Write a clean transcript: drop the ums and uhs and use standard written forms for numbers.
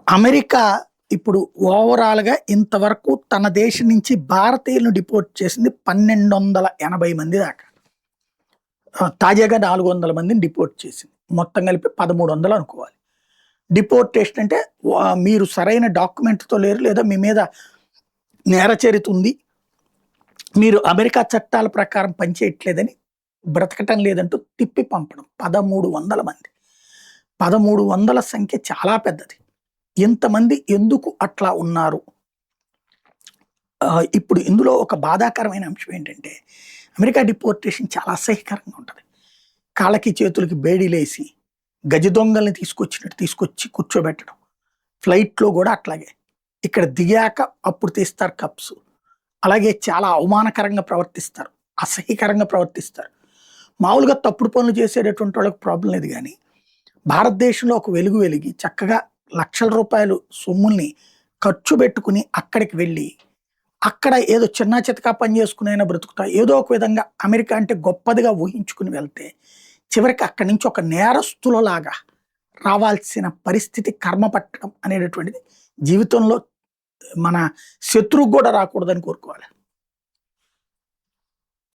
America ఇప్పుడు ఓవరాల్‌గా ఇంతవరకు తన దేశం నుంచి భారతీయులను డిపోర్ట్ చేసింది 1280 మంది దాకా. తాజాగా 400 మందిని డిపోర్ట్ చేసింది. మొత్తం కలిపి 1300 అనుకోవాలి. డిపోర్టేషన్ అంటే మీరు సరైన డాక్యుమెంట్‌తో లేరు, లేదా మీ మీద నేర చరిత ఉంది. మీరు అమెరికా చట్టాల ప్రకారం పనిచేయట్లేదని, బ్రతకటం లేదంటూ తిప్పి పంపడం. 1300 మంది. 1300 సంఖ్య చాలా పెద్దది. ఇంతమంది ఎందుకు అట్లా ఉన్నారు? ఇప్పుడు ఇందులో ఒక బాధాకరమైన అంశం ఏంటంటే, అమెరికా డిపోర్టేషన్ చాలా అసహ్యకరంగా ఉంటది. కాళ్ళకి, చేతులకి బేడీలేసి, గజ దొంగల్ని తీసుకొచ్చినట్టు తీసుకొచ్చి కూర్చోబెట్టడం. ఫ్లైట్‌లో గూడా అట్లాగే. ఇక్కడ దిగాక అప్పుడు తీస్తారు కప్స్. అలాగే చాలా అవమానకరంగా ప్రవర్తిస్తారు. అసహ్యకరంగా ప్రవర్తిస్తారు. మామూలుగా తప్పుడు పనులు చేసేటటువంటి వాళ్ళకి ప్రాబ్లమ్ లేదు గానీ, భారతదేశంలో ఒక వెలుగు వెలిగి చక్కగా లక్షల రూపాయలు సొమ్ముల్ని ఖర్చు పెట్టుకుని అక్కడికి వెళ్ళి, అక్కడ ఏదో చిన్నా చితకా పని చేసుకునైనా బ్రతుకుతా, ఏదో ఒక విధంగా అమెరికా అంటే గొప్పదిగా ఊహించుకుని వెళ్తే, చివరికి అక్కడి నుంచి ఒక నేరస్తులలాగా రావాల్సిన పరిస్థితి, కర్మ పట్టడం అనేటటువంటిది జీవితంలో మన శత్రువుకు గూడా రాకూడదని కోరుకోవాలి.